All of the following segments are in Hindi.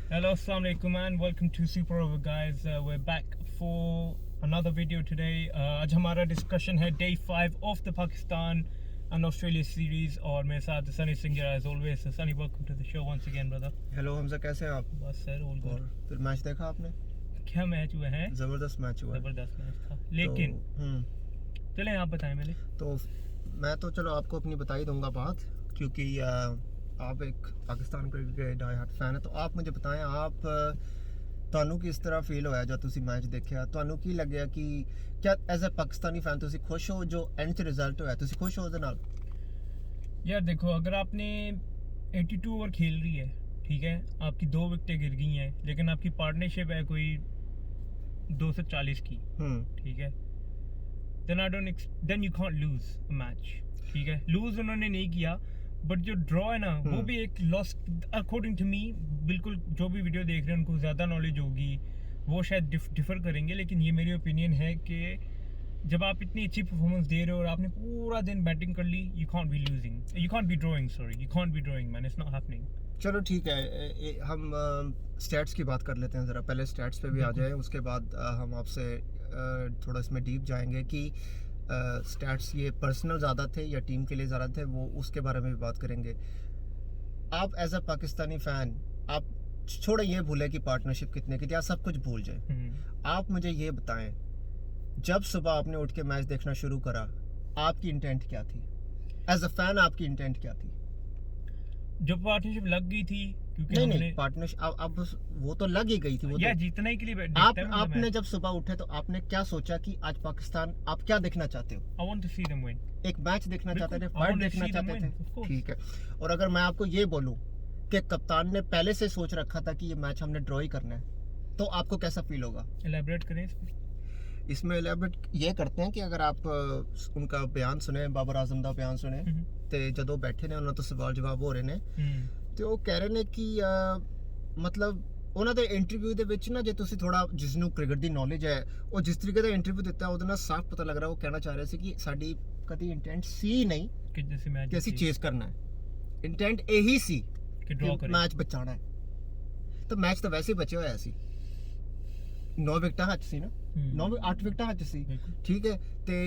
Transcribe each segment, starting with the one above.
Hello, assalamu alaikum and welcome to Super Over guys. We're back for another video today. आज हमारा डिस्कशन है day 5 of the Pakistan and Australia series और मेरे साथ Sunny Singh as always. So, Sunny, welcome to the show once again, brother. Hello Hamza, कैसे हैं आप? बस सर, all good. और फिर मैच देखा आपने? क्या मैच हुआ है? ज़बरदस्त मैच हुआ। ज़बरदस्त मैच था, लेकिन चलें आप बताएं मेरे। तो मैं तो चलो आपको अपनी बता ही दूंगा बात, क्योंकि आप एक पाकिस्तान क्रिकेट के डाई हार्ट फैन है। तो आप मुझे बताएं, आप ਤੁਹਾਨੂੰ किस तरह फील होया जब तुसी मैच देखा? ਤੁਹਾਨੂੰ ਕੀ ਲੱਗਿਆ कि क्या एज ए पाकिस्तानी फैन तुसी खुश हो जो एंड च रिजल्ट होया? तुसी खुश हो ਉਹਦੇ ਨਾਲ? यार देखो, अगर आपने 82 ओवर खेल रही है, ठीक है, आपकी 2 विकेटें गिर गई हैं, लेकिन आपकी पार्टनरशिप है कोई 240 की, ठीक है, then you can't lose a match, ठीक है। लूज उन्होंने नहीं किया, बट जो ड्रॉ है ना, वो भी एक लॉस अकॉर्डिंग टू मी। बिल्कुल, जो भी वीडियो देख रहे हैं उनको ज़्यादा नॉलेज होगी, वो शायद डिफर करेंगे, लेकिन ये मेरी ओपिनियन है कि जब आप इतनी अच्छी परफॉर्मेंस दे रहे हो और आपने पूरा दिन बैटिंग कर ली, you can't be losing, you can't be drawing, sorry, you can't be drawing man, it's not happening. चलो ठीक है, हम स्टैट्स की बात कर लेते हैं ज़रा। पहले स्टैट्स पे भी आ जाए, उसके बाद हम आपसे थोड़ा इसमें डीप जाएंगे कि स्टैट्स ये पर्सनल ज़्यादा थे या टीम के लिए ज़्यादा थे, वो उसके बारे में भी बात करेंगे। आप एज अ पाकिस्तानी फ़ैन, आप छोड़े ये भूले कि पार्टनरशिप कितने की थी, आप सब कुछ भूल जाए। आप मुझे ये बताएं, जब सुबह आपने उठ के मैच देखना शुरू करा, आपकी इंटेंट क्या थी? एज अ फैन आपकी इंटेंट क्या थी? जब पार्टनरशिप लग गई थी, क्योंकि नहीं पार्टनरशिप अब वो तो लग ही गई थी, वो या तो जीतने के लिए आपने जब सुबह उठे तो आपने क्या सोचा कि आज पाकिस्तान, आप क्या देखना चाहते हो? I want to see them win. एक मैच देखना चाहते थे, फाइट देखना चाहते थे, ठीक है। और अगर मैं आपको ये बोलूं कि कप्तान ने पहले से सोच रखा था कि ये मैच हमने ड्रॉ ही करना है, तो आपको कैसा फील होगा? एलैबोरेट करें इसमें एलैबोरेट ये करते हैं कि अगर आप उनका बयान सुने, बाबर आजम का बयान सुने, तो जदों बैठे ने उन्होंने तो सवाल जवाब हो रहे ने, तो वो कह रहे ने कि मतलब ਉਹਨਾਂ ਦੇ ਇੰਟਰਵਿਊ ਦੇ ਵਿੱਚ ਨਾ, ਜੇ ਤੁਸੀਂ ਥੋੜਾ ਜਿਸ ਨੂੰ ਕ੍ਰਿਕਟ ਦੀ ਨੌਲੇਜ ਹੈ, ਉਹ ਜਿਸ ਤਰੀਕੇ ਦਾ ਇੰਟਰਵਿਊ ਦਿੱਤਾ, ਉਹਦੇ ਨਾਲ ਸਾਫ਼ ਪਤਾ ਲੱਗ ਰਿਹਾ ਉਹ ਕਹਿਣਾ ਚਾਹ ਰਿਹਾ ਸੀ ਕਿ ਸਾਡੀ ਕਦੀ ਇੰਟੈਂਟ ਸੀ ਨਹੀਂ ਕਿ ਅਸੀਂ ਚੇਸ ਕਰਨਾ ਹੈ। ਇੰਟੈਂਟ ਇਹੀ ਸੀ ਕਿ ਮੈਚ ਬਚਾਉਣਾ ਹੈ। ਤਾਂ ਮੈਚ ਤਾਂ ਵੈਸੇ ਹੀ ਬਚਿਆ ਹੋਇਆ ਸੀ, 9 ਵਿਕਟਾਂ ਹੱਥ ਸੀ ਨਾ, 8 ਵਿਕਟਾਂ ਹੱਥ ਸੀ, ਠੀਕ ਹੈ। ਤੇ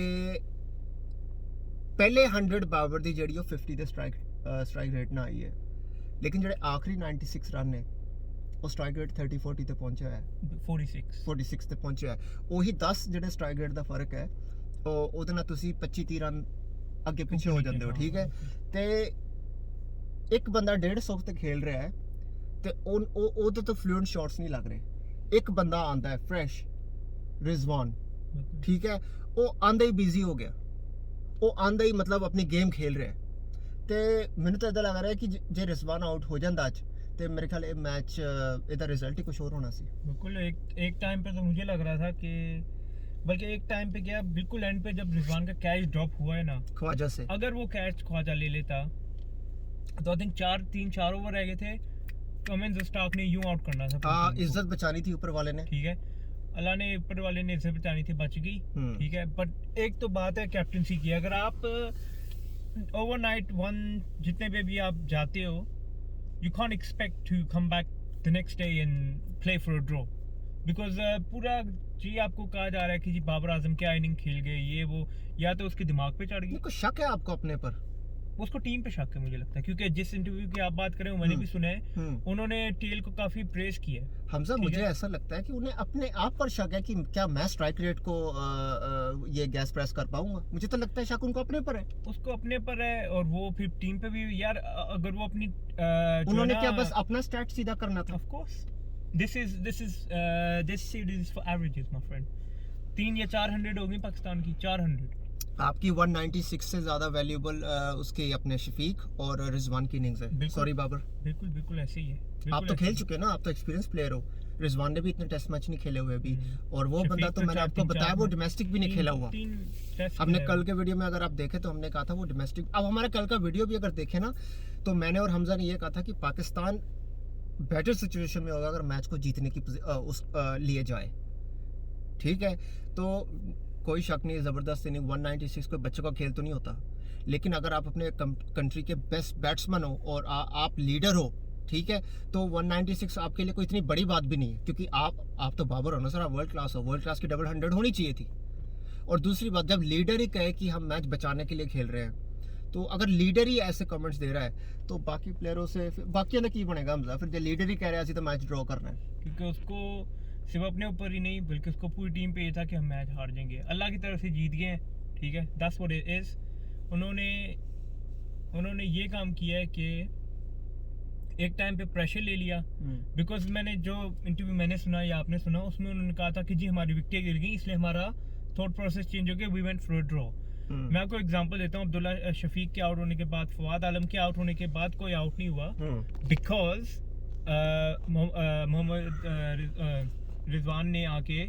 ਪਹਿਲੇ 100 ਬਾਬਰ ਦੀ ਜਿਹੜੀ ਉਹ 50 ਦੇ ਸਟ੍ਰਾਈਕ ਰੇਟ ਨਾਲ ਆਈ ਹੈ, ਲੇਕਿਨ ਜਿਹੜੇ ਆਖਰੀ 96 ਰਨ ਨੇ ਉਹ ਸਟ੍ਰਾਈਕ ਰੇਟ 30-40 ਤੇ ਪਹੁੰਚਿਆ ਹੈ, 46 ਤੇ ਪਹੁੰਚਿਆ ਹੈ। ਉਹੀ 10 ਜਿਹੜੇ ਸਟ੍ਰਾਈਕ ਰੇਟ ਦਾ ਫਰਕ ਹੈ, ਉਹਦੇ ਨਾਲ ਤੁਸੀਂ 25-30 ਰਨ ਅੱਗੇ ਪਿੱਛੇ ਹੋ ਜਾਂਦੇ ਹੋ, ਠੀਕ ਹੈ। ਤੇ ਇੱਕ ਬੰਦਾ 150 ਤੇ ਖੇਲ ਰਿਹਾ ਹੈ ਤੇ ਉਹਦੇ ਤੋਂ ਫਲੂਐਂਟ ਸ਼ਾਟਸ ਨਹੀਂ ਲੱਗ ਰਹੇ। ਇੱਕ ਬੰਦਾ ਆਂਦਾ ਹੈ ਫਰੈਸ਼, ਰਿਜ਼ਵਾਨ, ਠੀਕ ਹੈ, ਉਹ ਆਂਦਾ ਹੀ ਬਿਜ਼ੀ ਹੋ ਗਿਆ, ਉਹ ਆਂਦਾ ਹੀ मतलब अपनी गेम खेल रहा है। ਤੇ ਮੈਨੂੰ ਤਾਂ ਇਦਾਂ ਲੱਗ ਰਿਹਾ ਕਿ ਜੇ ਰਿਜ਼ਵਾਨ ਆਊਟ ਹੋ ਜਾਂਦਾ ਅੱਜ, ਤੇ मेरे ख्याल ये मैच ਇਹਦਾ रिजल्ट ही कुछ और होना सी। बिल्कुल एक टाइम पे तो मुझे लग रहा था कि, बल्कि एक टाइम पे क्या, बिल्कुल एंड पे जब रिजवान का कैच ड्रॉप हुआ है ना ख्वाजा से, अगर वो कैच ख्वाजा ले लेता तो आई थिंक 4 ओवर रह गए थे, कमिंस स्टार्क ने यूं आउट करना था। इज्जत बचानी थी ऊपर वाले ने, ठीक है, अल्लाह ने ऊपर वाले ने इज्जत बचानी थी, बच गई, ठीक है। बट एक तो बात है कैप्टनसी की, अगर आप ओवरनाइट वन जितने पे भी आप जाते हो, you can't expect to come back the next day and play for a draw, because पूरा जी आपको कहा जा रहा है कि जी बाबर आजम क्या इनिंग खेल गए, ये वो, या तो उसके दिमाग पे चढ़ गई। कुछ शक है आपको अपने पर? उसको टीम पे शक है मुझे लगता है, क्योंकि जिस इंटरव्यू की आप बात करें मैंने भी सुना है, उन्होंने टेल को काफी प्रेज किया है। हमजा, मुझे ऐसा लगता है कि उन्हें अपने आप पर शक है कि क्या मैं स्ट्राइक रेट को ये गैस प्रेस कर पाऊंगा। मुझे तो लगता है शक उनको अपने पर है, उसको अपने पर है, और वो फिर टीम पे भी। यार अगर वो अपनी उन्होंने क्या बस अपना स्टैट सीधा करना था? Of course this series for averages my friend. 3 या 400 हो गई पाकिस्तान की, 400। आपकी 196 से ज्यादा वैल्यूएबल उसके अपने शफीक और रिजवान की इनिंग्स है। सॉरी बाबर, बिल्कुल ऐसे ही है। आप तो खेल चुके हैं ना, आप तो एक्सपीरियंस प्लेयर हो। रिजवान ने भी इतने टेस्ट मैच नहीं खेले हुए अभी, और वो बंदा तो मैंने आपको बताया वो डोमेस्टिक भी नहीं खेला हुआ। हमने कल के वीडियो में अगर आप देखें तो हमने कहा था वो डोमेस्टिक। अब हमारा कल का वीडियो भी अगर देखें ना, तो मैंने और हमजा ने ये कहा था कि पाकिस्तान बेटर सिचुएशन में होगा अगर मैच को जीतने की उस लिए जाए, ठीक है। तो कोई शक नहीं, ज़बरदस्त इनिंग, 196 कोई बच्चों का खेल तो नहीं होता, लेकिन अगर आप अपने कंट्री के बेस्ट बैट्समैन हो और आप लीडर हो, ठीक है, तो 196 आपके लिए कोई इतनी बड़ी बात भी नहीं है, क्योंकि आप तो बाबर हो ना सर, आप वर्ल्ड क्लास हो, वर्ल्ड क्लास की डबल 100 होनी चाहिए थी। और दूसरी बात, जब लीडर ही कहे कि हम मैच बचाने के लिए खेल रहे हैं, तो अगर लीडर ही ऐसे कमेंट्स दे रहा है तो बाकी प्लेयरों से बाकी की बनेगा हमजा, फिर जो लीडर ही कह रहा है तो मैच ड्रॉ करना है। क्योंकि उसको सिर्फ अपने ऊपर ही नहीं बल्कि उसको पूरी टीम पे ये था कि हम मैच हार जाएंगे। अल्लाह की तरफ से जीत गए हैं, ठीक है, दैट्स व्हाट इट इज। उन्होंने ये काम किया है कि एक टाइम पे प्रेशर ले लिया, बिकॉज मैंने जो इंटरव्यू मैंने सुना या आपने सुना, उसमें उन्होंने कहा था कि जी हमारी विकेटें गिर गई इसलिए हमारा थॉट प्रोसेस चेंज हो गया, वी वेंट फॉर ड्रॉ। मैं आपको एग्जांपल देता हूँ, अब्दुल्ला शफीक के आउट होने के बाद, फवाद आलम के आउट होने के बाद कोई आउट नहीं हुआ, बिकॉज मोहम्मद रिजवान ने आके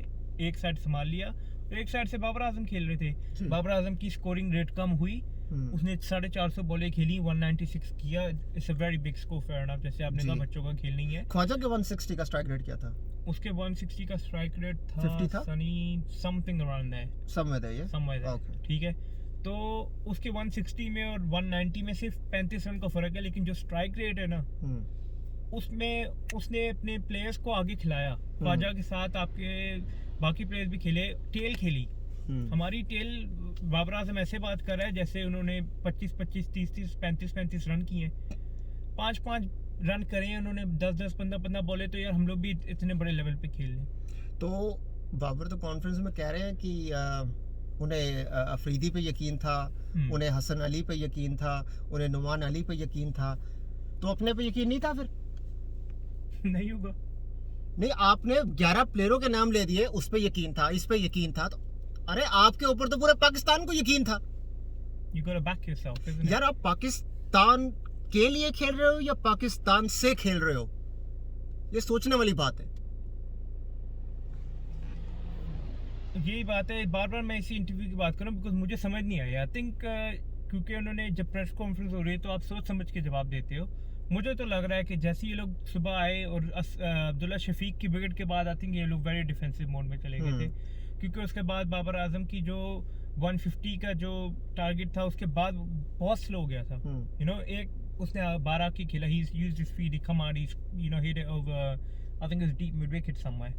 एक साइड संभाल लिया और एक साइड से बाबर आजम खेल रहे थे। बाबर आजम की स्कोरिंग रेट कम हुई, उसने 450 बॉलें खेली, 196 किया, it's a very big score, fair enough, जैसे आपने कहा बच्चों का खेल नहीं है। ख्वाजा के 160 का स्ट्राइक रेट क्या था? उसके 160 का स्ट्राइक रेट था 50 था, Sunny something around that, somewhere that, ठीक है। तो उसके 160 में और 190 में सिर्फ 35 रन का फर्क है, लेकिन जो स्ट्राइक रेट है ना उसमें उसने अपने प्लेयर्स को आगे खिलाया। ख्वाजा के साथ आपके बाकी प्लेयर्स भी खेले, टेल खेली। हमारी टेल बाबर आजम ऐसे बात कर रहा है जैसे उन्होंने 25-25, 30-30, 35-35 रन किए, 5-5 रन करे उन्होंने, 10-10, 15-15 बॉले, तो यार हम लोग भी इतने बड़े लेवल पे खेल लें। तो बाबर तो कॉन्फ्रेंस में कह रहे हैं कि उन्हें अफरीदी पे यकीन था, उन्हें हसन अली पे यकीन था, उन्हें नुमान अली पे यकीन था, तो अपने पे यकीन नहीं था फिर? नहीं होगा। नहीं, आपने 11 प्लेयरों के नाम ले दिए, उस पे यकीन था, इस पे यकीन था, तो अरे आपके ऊपर तो पूरे पाकिस्तान को यकीन था। You gotta back yourself, isn't it? यार आप पाकिस्तान के लिए खेल रहे हो या पाकिस्तान से खेल रहे हो, ये सोचने वाली बात है। यही बात है, बार बार मैं इसी इंटरव्यू की बात करूं बिकॉज मुझे समझ नहीं आया। आई थिंक क्योंकि उन्होंने जब प्रेस कॉन्फ्रेंस हो रही है तो आप सोच समझ के जवाब देते हो। मुझे तो लग रहा है कि जैसे ये लोग सुबह आए और अब्दुल्ला शफीक की विकेट के बाद आई थिंक ये लोग वेरी डिफेंसिव मोड में चले गए थे, क्योंकि उसके बाद बाबर आजम की जो 150 का जो टारगेट था उसके बाद बहुत स्लो हो गया था। यू नो, एक उसने 12 की खेला, ही used his feet, he come out, he you know hit it over, I think it's deep mid wicket somewhere,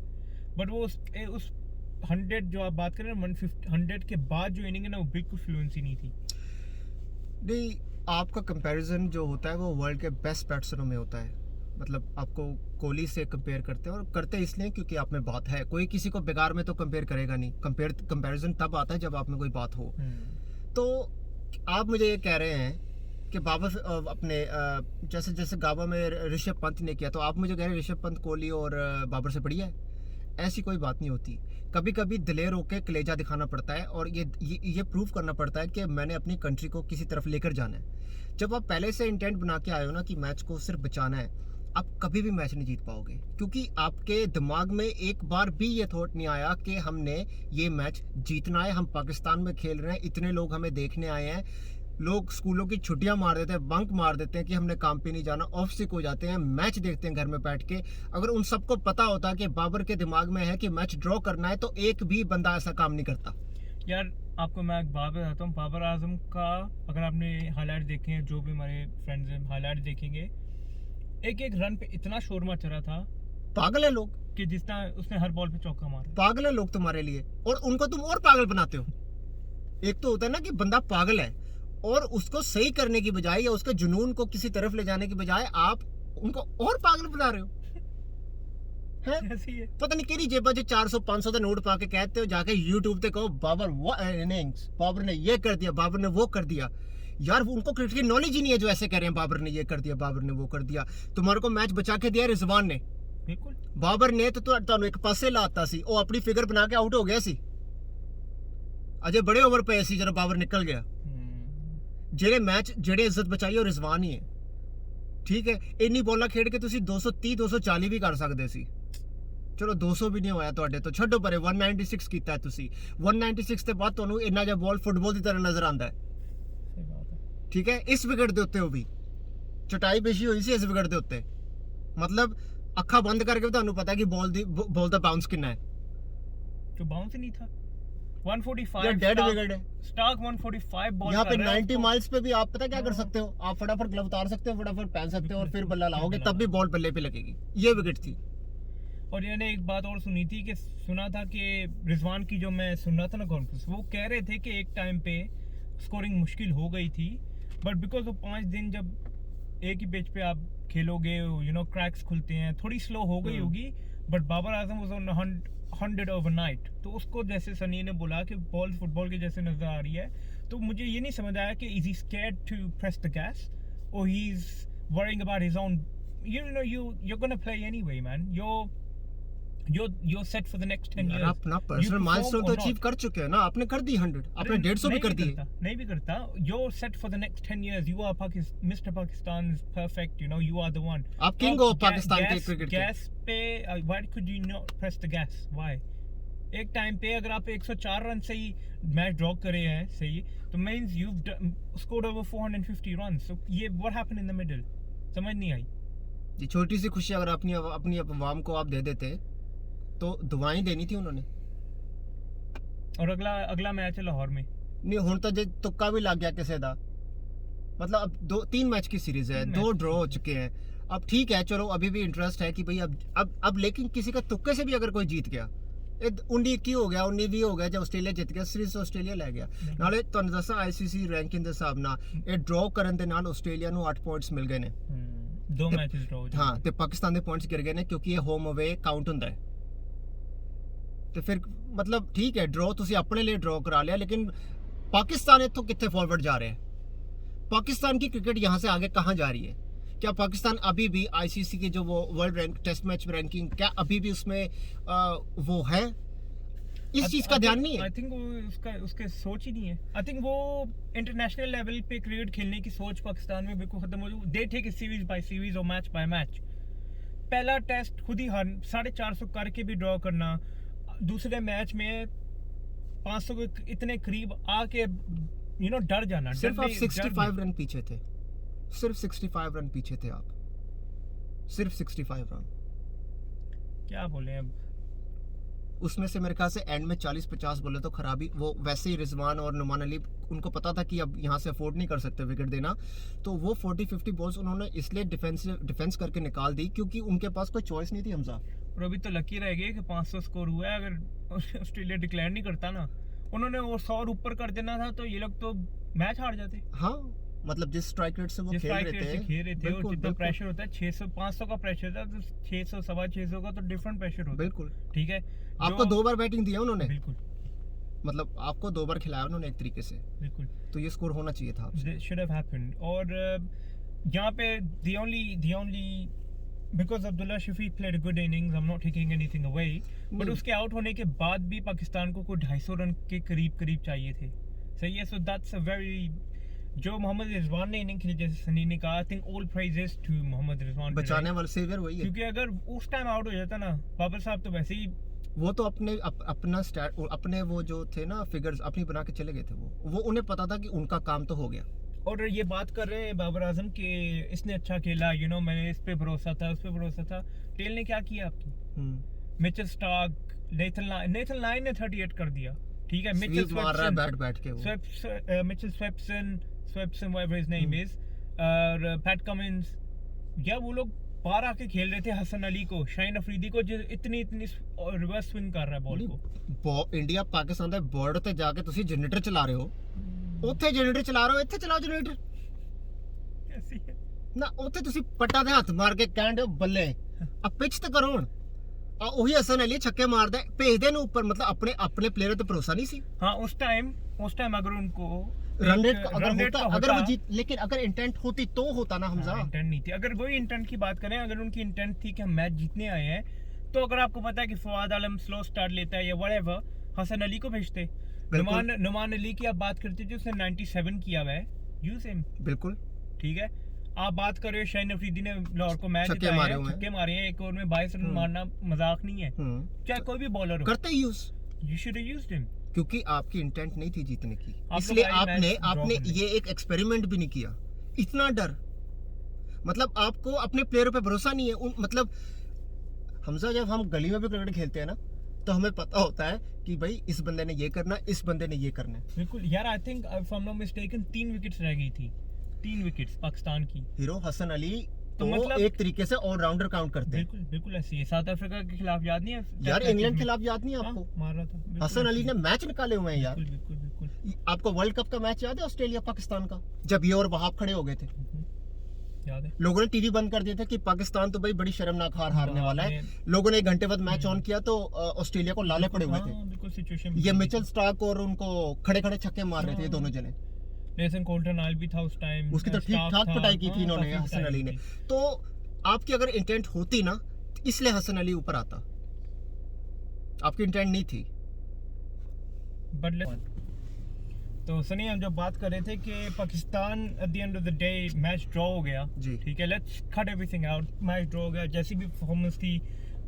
but वो उस 100 जो आप बात कर रहे हैं 100 के बाद जो इनिंग है ना वो बिल्कुल फ्लुएंसी नहीं थी। नहीं, आपका कंपैरिजन जो होता है वो वर्ल्ड के बेस्ट बैट्समैनों में होता है, मतलब आपको कोहली से कंपेयर करते हैं, और करते इसलिए क्योंकि आप में बात है, कोई किसी को बेकार में तो कंपेयर करेगा नहीं, कंपैरिजन तब आता है जब आप में कोई बात हो। तो आप मुझे ये कह रहे हैं कि बाबर अपने जैसे जैसे गाबा में ऋषभ पंत ने किया, तो आप मुझे कह रहे हैं ऋषभ पंत कोहली और बाबर से बढ़िया है? ऐसी कोई बात नहीं होती। कभी कभी दिलेर होकर कलेजा दिखाना पड़ता है और ये प्रूव करना पड़ता है कि मैंने अपनी कंट्री को किसी तरफ लेकर जाना है। जब आप पहले से इंटेंट बना के आए हो ना कि मैच को सिर्फ बचाना है, आप कभी भी मैच नहीं जीत पाओगे, क्योंकि आपके दिमाग में एक बार भी ये थॉट नहीं आया कि हमने ये मैच जीतना है, हम पाकिस्तान में खेल रहे हैं, इतने लोग हमें देखने आए हैं। लोग स्कूलों की छुट्टियां मार देते हैं, बंक मार देते हैं कि हमने काम पे नहीं जाना, ऑफ सिक हो जाते हैं, मैच देखते हैं घर में बैठ के। अगर उन सबको पता होता कि बाबर के दिमाग में है कि मैच ड्रॉ करना है, तो एक भी बंदा ऐसा काम नहीं करता। यार आपको मैं एक बात बताता हूँ, बाबर आजम का अगर आपने हाईलाइट देखे हैं, जो भी हमारे फ्रेंड्स हैं हाईलाइट देखेंगे, एक एक रन पे इतना शोर मचा रहा था, पागल है लोग कि जितना उसने हर बॉल पे चौका मारा। पागल है लोग तुम्हारे लिए, और उनको तुम और पागल बनाते हो। एक तो होता है ना कि बंदा पागल है, और उसको सही करने की बजाय या उसके जुनून को किसी तरफ ले जाने की बजाय आप उनको और पागल बना रहे हो। है पता नहीं केरी जेबा जो 400-500 का नोट पा के कहते हो, जाके YouTube पे कहो बाबर वो इनिंग्स, बाबर ने ये कर दिया, बाबर ने वो कर दिया। यार उनको क्रिकेट की नॉलेज ही नहीं है जो ऐसे कह रहे हैं बाबर ने ये कर दिया, बाबर ने वो कर दिया। तुम्हारे को मैच बचा के दिया रिजवान ने, बिल्कुल। बाबर ने तो ਤੁਹਾਨੂੰ एक पासे लाता सी, ਉਹ अपनी फिगर बना के आउट हो गया सी। अजय बड़े ओवर पे सी जब बाबर निकल गया। ਜਿਹੜੇ मैच ਜਿਹੜੇ इज्जत बचाई ਉਹ रिजवान ही है, ठीक है। ਇੰਨੀ ਬੋਲਾਂ ਖੇਡ ਕੇ ਤੁਸੀਂ 230 240 ਵੀ ਕਰ ਸਕਦੇ ਸੀ, ਚਲੋ 200 ਵੀ ਨਹੀਂ ਹੋਇਆ ਤੁਹਾਡੇ ਤੋਂ, ਛੱਡੋ ਪਰੇ 196 ਕੀਤਾ ਤੁਸੀਂ। 196 ਤੇ ਬਾਅਦ ਤੁਹਾਨੂੰ ਇੰਨਾ ਜਿਹਾ ਬਾਲ ਫੁੱਟਬਾਲ ਦੀ ਤਰ੍ਹਾਂ ਨਜ਼ਰ ਆਉਂਦਾ ਹੈ, ਠੀਕ ਹੈ। ਇਸ ਵਿਕਟ ਦੇ ਉੱਤੇ ਉਹ ਵੀ ਚਟਾਈ ਵਿਛੀ ਹੋਈ ਸੀ ਇਸ ਵਿਕਟ ਦੇ ਉੱਤੇ, मतलब ਅੱਖਾਂ ਬੰਦ ਕਰਕੇ ਵੀ ਤੁਹਾਨੂੰ ਪਤਾ ਕਿ ਬਾਲ ਦਾ ਬਾਉਂਸ ਕਿੰਨਾ ਹੈ। तो बाउंस ही नहीं था, 145 ये डेड विकेट है। स्टार्क 145 बॉल यहाँ पे 90 माइल्स पे भी आप पता क्या कर सकते हो, आप फटाफट ग्लव उतार सकते हो, फटाफट पहन सकते हो और फिर बल्ला लाओगे, तब भी बॉल बल्ले पे लगेगी। ये विकेट थी। और मैंने एक बात और सुनी थी कि सुना था कि रिजवान की, जो मैं सुन रहा था ना कॉन्फ्रेंस, वो कह रहे थे कि एक टाइम पे स्कोरिंग मुश्किल हो गई थी, बट बिकॉज वो 5 दिन जब एक ही पिच पे आप खेलोगे, यू नो क्रैक्स खुलते हैं, थोड़ी स्लो हो गई होगी, but Babar Azam was on 100 overnight. तो उसको जैसे सनी ने बोला कि बॉल फुटबॉल के जैसे नजर आ रही है, तो मुझे ये नहीं समझ आया कि is he scared to press the gas और he is worrying about his own, you know you're going to play anyway man, you're set for the next 10 years। अपना पर्सनल माइलस्टोन तो अचीव कर चुके हैं ना, आपने कर दी 100, आपने 150 भी कर दिए। नहीं भी करता, you're set for the next 10 years, you are Mr. Pakistan is perfect, you know, you are the one, आप किंग ऑफ पाकिस्तान के क्रिकेट के। गैस पे why could you not press the gas, why? एक टाइम पे अगर आप 104 रन से ही मैच ड्रॉ करे हैं सही, तो means you've scored over 450 runs, so ये what happened in the middle, समझ नहीं आई। ये छोटी सी खुशी अगर अपनी अवाम को आप दे देते तो दुआएं देनी थी उन्होंने। और अगला मैच है लाहौर में। नहीं हुण तो जे तुक्का भी लग गया किसी दा, मतलब अब 2-3 मैच की सीरीज है, 2 ड्रॉ हो चुके हैं। अब ठीक है चलो, अभी भी इंटरेस्ट है कि भाई अब लेकिन किसी का तुक्के से भी अगर कोई जीत गया, 19-21 हो गया, 19-20 हो गया, जब ऑस्ट्रेलिया जित गया सीरीज, ऑस्ट्रेलिया ले गया नाले। ਤੁਹਾਨੂੰ ਦੱਸਾਂ आईसीसी रैंकिंग ਦੇ ਹਿਸਾਬ ਨਾਲ ਇਹ ਡਰਾਅ ਕਰਨ ਦੇ ਨਾਲ ਆਸਟ੍ਰੇਲੀਆ ਨੂੰ 8 ਪੁਆਇੰਟਸ ਮਿਲ ਗਏ ਨੇ। 2 ਮੈਚਸ ਡਰਾਅ ਹੋ ਗਏ। ਹਾਂ ਤੇ ਪਾਕਿस्तान ਦੇ ਪੁਆਇੰਟਸ ਗਿਰ ਗਏ ਨੇ ਕਿਉਂਕਿ ਇਹ ਹੋਮ ਅਵੇ ਕਾਊਂਟ ਹੁੰਦਾ ਹੈ। ਤੇ ਫਿਰ मतलब ठीक है ड्रॉ ਤੁਸੀਂ अपने लिए ड्रॉ करा लिया, लेकिन पाकिस्तान इत्थों कितने फॉरवर्ड जा रहे हैं? पाकिस्तान की क्रिकेट यहाँ से आगे कहाँ जा रही है? क्या पाकिस्तान अभी भी आईसीसी की जो वो world rank test match ranking, क्या अभी भी उसमें वो है? इस चीज का ध्यान नहीं है। आई थिंक वो उसके सोच ही नहीं है। आई थिंक वो इंटरनेशनल लेवल पे क्रिकेट खेलने की सोच पाकिस्तान में बिल्कुल खत्म हो गई। They take series by series और मैच बाय मैच। पहला टेस्ट खुद ही 450 करके भी ड्रॉ करना, दूसरे मैच में 500 के इतने करीब आके यू नो डर जाना। सिर्फ आप 65 रन पीछे थे, सिर्फ 65 रन पीछे थे आप, सिर्फ 65 रन। क्या बोले अब, उसमें से मेरे ख्याल से एंड में 40-50 बोले तो खराबी, वो वैसे ही रिजवान और नुमान अली उनको पता था कि अब यहाँ से अफोर्ड नहीं कर सकते विकेट देना, तो वो 40-50 बॉल्स उन्होंने इसलिए डिफेंस करके निकाल दी क्योंकि उनके पास कोई चॉइस नहीं थी। हमजा और अभी तो लकी रह गए कि 500 स्कोर हुआ है। अगर ऑस्ट्रेलिया डिक्लेयर नहीं करता ना, उन्होंने वो 100 ऊपर कर देना था तो ये लोग तो मैच हार जाते। हाँ मतलब जिस स्ट्राइक रेट से वो खेल रहे थे और जितना प्रेशर होता है 600-500 का प्रेशर था, तो 600-625 का तो डिफरेंट प्रेशर होता है। बिल्कुल ठीक है, आपको 2 बार बैटिंग दिया उन्होंने, बिल्कुल मतलब आपको 2 बार खिलाया उन्होंने एक तरीके से, बिल्कुल, तो ये स्कोर होना चाहिए था आपसे। Should have happened. और यहाँ पे the only because Abdullah Shafiq played a good innings, I'm not taking anything away, but उसके आउट होने के बाद भी पाकिस्तान को 250 रन के करीब चाहिए थे। सही है, so that's a very, जो मोहम्मद रिजवान ने इनिंग खेली जैसे सनी ने कहा, I think all praises to Mohammad Rizwan, बचाने वाला सेवियर वही है। क्योंकि अगर उस टाइम आउट हो जाता ना बाबर साहब, तो वैसे ही वो तो अपना स्टैट अपने वो जो थे ना फिगर्स अपनी बना के चले गए थे। वो उन्हें पता था कि उनका काम तो हो गया। और ये बात कर रहे हैं बाबर आजम के इसने अच्छा खेला, यू नो मैंने इस पे भरोसा था, उस पे भरोसा था। टेल ने क्या किया आपकी? मिचेल स्टार्क, नेथन लाइन ने 38 कर दिया। ठीक है, मिचेल मार रहा है बैट के वो, Mitchell Swepson whatever his name is, और पैट कमिंस, या वो लोग बाहर आके खेल रहे थे हसन अली को, शाहीन अफरीदी को, जो इतनी रिवर्स स्विंग कर रहा है बॉल को। इंडिया पाकिस्तान ਦੇ ਬਾਰਡਰ ਤੇ ਜਾ ਕੇ ਤੁਸੀਂ ਜਨਰੇਟਰ ਚਲਾ ਰਹੇ ਹੋ, ਉੱਥੇ ਜਨਰੇਟਰ ਚਲਾ ਰਹੇ ਹੋ, ਇੱਥੇ ਚਲਾਓ ਜਨਰੇਟਰ। ਐਸੀ ਹੈ ਨਾ, ਉੱਥੇ ਤੁਸੀਂ ਪੱਟਾ ਦੇ ਹੱਥ ਮਾਰ ਕੇ ਕਹਿੰਦੇ ਬੱਲੇ, ਆ ਪਿਚ ਤੇ ਕਰੋ ਹੁਣ। ਆ ਉਹੀ ਹਸਨ ਅਲੀ ਛੱਕੇ ਮਾਰਦਾ, ਭੇਜਦੇ ਨੂੰ ਉੱਪਰ, मतलब अपने प्लेयर पे भरोसा नहीं सी। हाँ, उस टाइम अगर उनको रन रेट अगर वो जीत, लेकिन अगर इंटेंट होती तो होता ना हमजा। इंटेंट नहीं थी। अगर वही इंटेंट की बात करें, अगर उनकी इंटेंट थी कि हम मैच जीतने आए हैं, तो अगर आपको पता है कि फवाद आलम स्लो स्टार्ट लेता है या व्हाटएवर, हसन अली को भेजते। नुमान अली की आप बात करते थे, उसने 97 किया हुआ है, यूज हिम। बिल्कुल ठीक है, आप बात कर रहे हो शाहीन अफरीदी ने लाहौर को मैच जिताया है, छक्के मारे हैं, एक ओवर में 22 रन मारना मजाक नहीं है। चाहे कोई भी बॉलर हो, करते use, you should have used him, क्योंकि आपकी इंटेंट नहीं थी जीतने की, इसलिए आपने ये एक एक्सपेरिमेंट भी नहीं किया। इतना डर, मतलब आपको अपने प्लेयरों पे भरोसा नहीं है। मतलब हमजा, जब हम गली में भी क्रिकेट खेलते हैं ना, तो हमें पता होता है कि भाई इस बंदे ने ये करना, इस बंदे ने ये करना है। बिल्कुल यार, I think if I am not mistaken 3 wickets रह गई थी, 3 विकेट्स पाकिस्तान की। हीरो हसन अली तो तो मतलब एक तरीके से ऑलराउंडर काउंट करते हैं। बिल्कुल बिल्कुल ऐसी है। साउथ अफ्रीका के खिलाफ याद नहीं है यार, इंग्लैंड के खिलाफ याद नहीं है आपको? मार रहा था बिल्कुल हसन अली ऐसी ने है। मैच निकाले हुए हैं यार। बिल्कुल बिल्कुल बिल्कुल आपको वर्ल्ड कप का मैच याद है ऑस्ट्रेलिया पाकिस्तान का, जब ये और वहाब खड़े हो गए थे? याद है। लोगों ने टीवी बंद कर दिए थे कि पाकिस्तान तो भाई बड़ी शर्मनाक हार हारने वाला है। लोगों ने 1 घंटे बाद मैच ऑन किया तो ऑस्ट्रेलिया को लाले पड़े हुए थे। बिल्कुल सिचुएशन ये मिचेल स्टार्क और उनको खड़े खड़े छक्के मार रहे थे ये दोनों जने। नेसन कोल्टन आयल भी था उस टाइम, उसकी तो ठीक ठाक पिटाई की थी इन्होंने हसन अली ने। तो आपकी अगर इंटेंट होती ना, तो इसलिए हसन अली ऊपर आता। आपकी इंटेंट नहीं थी। बदले। तो सनी, हम जब बात कर रहे थे कि Pakistan at the end of the day match draw हो गया जी। ठीक है, let's cut everything out. Match draw हो गया, जैसी भी परफॉर्मेंस थी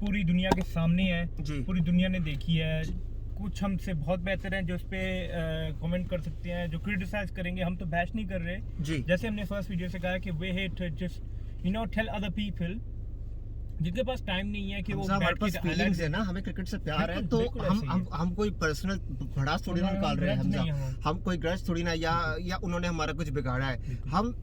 पूरी दुनिया के सामने है जी। पूरी दुनिया ने देखी है। कुछ हमसे बहुत बेहतर हैं जो उस पर कमेंट कर सकते हैं, जो क्रिटिसाइज करेंगे। हम तो बैश नहीं कर रहे जी। जैसे हमने फर्स्ट वीडियो से कहा कि वे hate just tell other people जिनके पास टाइम नहीं है कि वो हमारे बैठ पास के फीलिंग्स है ना, हमें क्रिकेट से प्यार है, तो बिल्कुल हम ऐसे ही हम हम कोई पर्सनल भड़ास थोड़ी ना निकाल रहे हैं grudge नहीं है हमजा। हम कोई ग्रज थोड़ी ना, या उन्होंने हमारा कुछ बिगाड़ा है। हम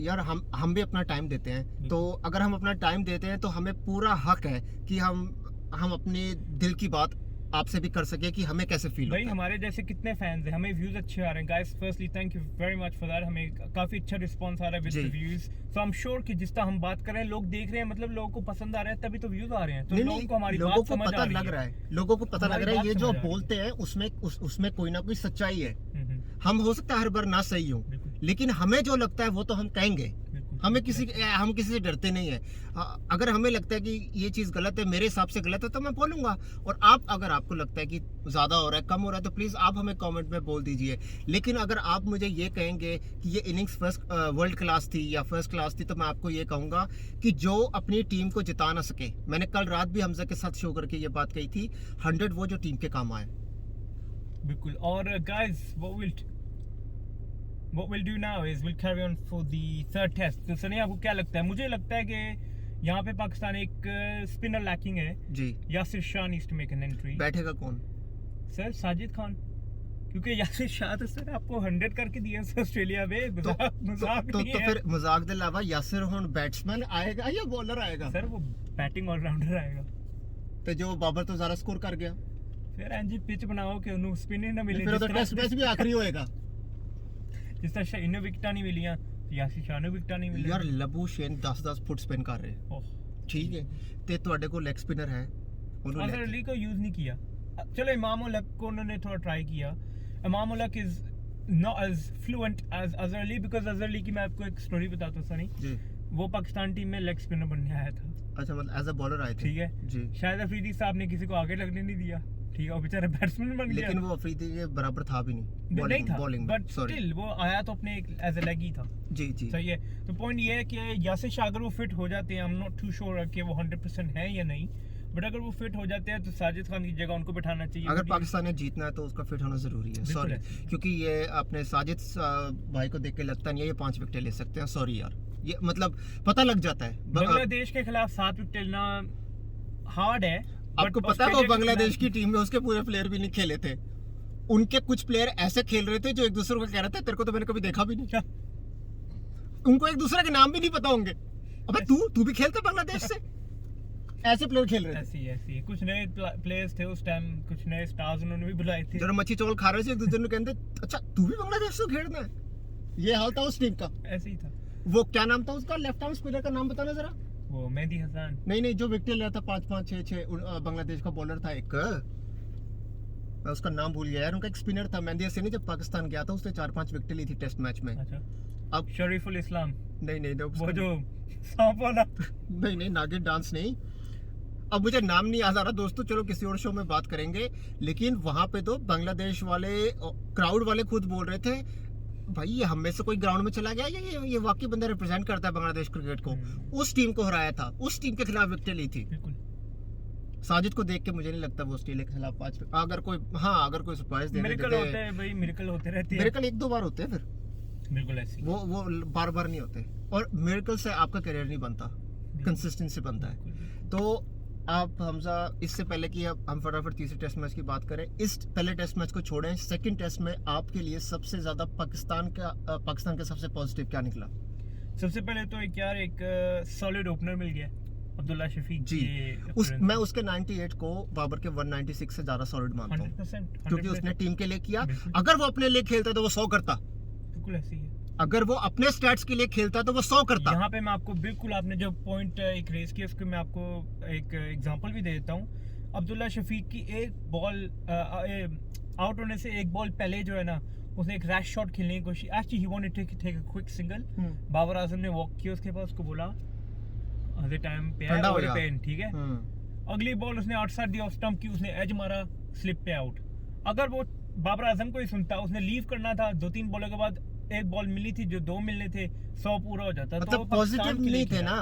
यार हम भी अपना टाइम देते हैं, तो अगर हम अपना टाइम देते हैं तो हमें पूरा हक है कि हम अपने दिल की बात आपसे भी कर सके कि हमें कैसे फील भाई होता है। हमारे जैसे कितने फैंस हैं, हमें व्यूज अच्छे आ रहे हैं guys. Firstly thank you very much for that. हमें काफी अच्छा रिस्पांस आ रहा है विद जी। The views. So I am sure कि जिस तरह हम बात कर रहे हैं लोग देख रहे हैं, मतलब लोगों को पसंद आ रहा है, तभी तो व्यूज आ रहे हैं। तो नहीं, लोगों को हमारी लोगों बात को समझ पता आ रही लग है। रहा है, लोगों को पता लग हमारी रहा है बात ये जो समझ आ रही है। बोलते हैं उसमें कोई ना कोई सच्चाई है। हम्म, हम हो सकता है हर बार ना सही हो, बिल्कुल लेकिन हमें जो लगता है वो तो हम कहेंगे। बिल्कुल। हम किसी से डरते नहीं है। अगर हमें लगता है कि ये चीज गलत है, मेरे हिसाब से गलत है, तो मैं बोलूंगा। और अगर आपको लगता है कि ज्यादा हो रहा है, कम हो रहा है, तो प्लीज आप हमें कमेंट में बोल दीजिए। लेकिन अगर आप मुझे ये कहेंगे कि ये इनिंग्स वर्ल्ड क्लास थी या फर्स्ट क्लास थी, तो मैं आपको ये कहूंगा कि जो अपनी टीम को जिता ना सके, मैंने कल रात भी हमजा के साथ शो करके ये बात कही थी, 100 वो जो टीम के काम आए। बिल्कुल। और guys what we'll do now is we'll carry on for the third test। तो सनी, आपको क्या लगता है? मुझे लगता है कि यहाँ पे पाकिस्तान एक स्पिनर लैकिंग है। जी। Yasir Shah needs to make an entry. बैठेगा कौन? सर साजिद खान, क्योंकि यासिर शाह तो सर आपको 100 करके दिया सर ऑस्ट्रेलिया में। मजाक नहीं है। फिर मजाक के अलावा यासिर हुन बैट्समैन आएगा या बॉलर आएगा? सर वो बैटिंग ऑलराउंडर आएगा। तो जो बाबर तो ज्यादा स्कोर कर गया, फिर एनजी पिच बनाओ कि उन्हें स्पिन ही ना मिले। फिर तो टेस्ट मैच भी आखिरी होएगा। जिस तरह इन्हें विकेटा नहीं मिलियां, यासिर शाह ने विकेटा नहीं मिली। यार लबू शेन 10-10 फुट स्पिन कर रहे, ठीक है, ते ਤੁਹਾਡੇ ਕੋਲ ਲੈਗ स्पिनर है, ਉਹਨੂੰ अजहर अली को यूज नहीं किया। चलो इमाम उल हक को उन्होंने थोड़ा ट्राई किया। Imam ul Haq is not as fluent as Azhar Ali, because Azhar Ali की मैं आपको एक स्टोरी बताता हूं सनी। जी। वो पाकिस्तान टीम में लेग स्पिनर बनने आया था। अच्छा, मतलब एज अ बॉलर आए थे। ठीक है जी। शायद अफरीदी साहब ने किसी को आगे लगने नहीं दिया, ठीक है, और बेचारा बैट्समैन बन गया। लेकिन वो अफरीदी के बराबर था भी नहीं नहीं था, बॉलिंग में, बट स्टिल वो आया तो अपने एज अ लेग ही था। जी जी। सही है। तो पॉइंट ये है कि यासिर शाह अगर वो फिट हो जाते हैं, I am not too sure कि वो 100% है या नहीं, बट अगर वो फिट हो जाते हैं तो साजिद खान की जगह उनको बिठाना चाहिए। अगर पाकिस्तान ने जीतना है तो उसका फिट होना जरूरी है। सॉरी, क्योंकि ये अपने साजिद भाई को देख के लगता नहीं है ये 5 विकेट ले सकते हैं। सॉरी यार, ये मतलब पता लग जाता है। बांग्लादेश के खिलाफ 7 विकेट लेना हार्ड है। आपको पता है वो बांग्लादेश की टीम में उसके पूरे प्लेयर भी नहीं खेले थे। उनके कुछ प्लेयर ऐसे खेल रहे थे जो एक दूसरे को कह रहे थे तेरे को तो मैंने कभी देखा भी नहीं। उनको एक दूसरे के नाम भी नहीं पता होंगे। अबे तू भी खेलता बांग्लादेश से? ऐसे प्लेयर खेल रहे थे। ऐसी कुछ नए प्लेयर्स थे उस टाइम, कुछ नए स्टार्स उन्होंने भी बुलाए थे। जो मच्छी चावल खा रहे थे एक दूसरे को कहते अच्छा तू भी बांग्लादेश से खेलना है। ये हाल था उस टीम का। ऐसे ही था। वो क्या नाम था उसका, लेफ्ट आर्म स्पिनर का नाम बताना जरा। वो मेहदी हसन। नहीं, जो विकेट लिया था 5-5 6-6 बांग्लादेश का बॉलर था एक, मैं उसका नाम भूल गया यार। उनका एक स्पिनर था मेहदी हसन, जब पाकिस्तान गया था उसने 4-5 विकेट ली थी टेस्ट मैच में। अच्छा, अब शरीफुल इस्लाम। नहीं वो जो सांप वाला। नहीं, नागिन डांस नहीं। अब मुझे नाम नहीं याद आ रहा दोस्तों, चलो किसी और शो में बात करेंगे। लेकिन वहां पे तो बांग्लादेश वाले क्राउड वाले खुद बोल रहे थे भाई ये हम में से कोई ग्राउंड में चला गया, ये वाकई बंदा रिप्रेजेंट करता है बांग्लादेश क्रिकेट को। उस टीम को हराया था, उस टीम के खिलाफ विकेट ली थी। बिल्कुल। साजिद को देख के मुझे नहीं लगता वो ऑस्ट्रेलिया के खिलाफ 5, अगर कोई सरप्राइज दे मिरेकल होते हैं भाई, मिरेकल होते रहते हैं। मिरेकल 1-2 बार होते हैं, फिर बिल्कुल ऐसे वो बार नहीं होते। और मिरेकल से आपका करियर नहीं बनता, कंसिस्टेंसी बनता है। तो आप हमजा, इससे पहले कि अब हम फटाफट तीसरे टेस्ट मैच की बात करें, इस पहले टेस्ट मैच को छोड़ें, सेकंड टेस्ट में आपके लिए सबसे ज्यादा पाकिस्तान का सबसे पॉजिटिव क्या निकला? सबसे पहले तो एक सॉलिड ओपनर मिल गया अब्दुल्ला शफीक जी। मैं उसके 98 को बाबर के 196 से ज्यादा सॉलिड मानता हूँ, 100%, क्योंकि उसने टीम के लिए किया। बिल्कुल। अगर वो अपने लिए खेलता तो वो 100 करता, बिल्कुल ऐसी है। अगर वो अपने स्टैट्स के लिए खेलता तो वो 100 करता। यहाँ पे मैं आपको बिल्कुल, आपने जो पॉइंट एक रेस किया उसको मैं आपको एक एग्जांपल भी दे देता हूँ। अब्दुल्ला शफीक की एक बॉल आउट होने से एक बॉल पहले जो है ना, उसने एक रैश शॉट खेलने की कोशिश, actually he wanted to take a quick single. Babar Azam ने वॉक किया उसके पास, उसको बोला आधे टाइम पे है और पेन, ठीक है। अगली बॉल उसने आउटसाइड दी ऑफ स्टंप की, उसने एज मारा, स्लिप पे आउट। अगर वो बाबर आजम को ही सुनता, उसने लीव करना था, 2-3 बॉलों के बाद एक बॉल मिली थी, जो 2 मिलने थे, 100 पूरा हो जाता। मतलब पॉजिटिव नहीं थे ना,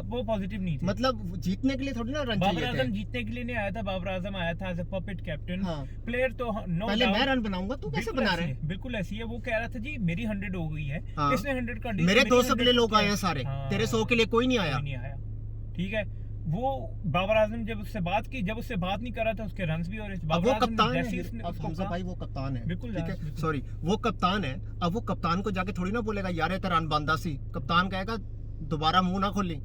वो पॉजिटिव नहीं थे। मतलब जीतने के लिए थोड़ी ना रन चाहिए थे। बाबर आजम जीतने के लिए नहीं आया था, बाबर आजम आया था as a puppet captain. Player तो नो, पहले मैं रन बनाऊंगा, तू कैसे बना रहे हैं? बिल्कुल ऐसी है। वो कह रहा था जी मेरी 100 हो गई है, इसने 100 कर दी, मेरे 200 के लिए लोग आए हैं सारे, तेरे 100 के लिए कोई नहीं आया। ठीक है। वो बाबर आजम जब उससे बात की, जब उससे बात नहीं कर रहा था, उसके रन्स भी हो रहे थे। अब वो कप्तान है, अब हमजा भाई वो कप्तान है, बिल्कुल ठीक है, सॉरी वो कप्तान है। अब वो कप्तान को जाके थोड़ी ना बोलेगा यार ये रन बांधा सी, कप्तान कहेगा दोबारा मुंह ना खोली,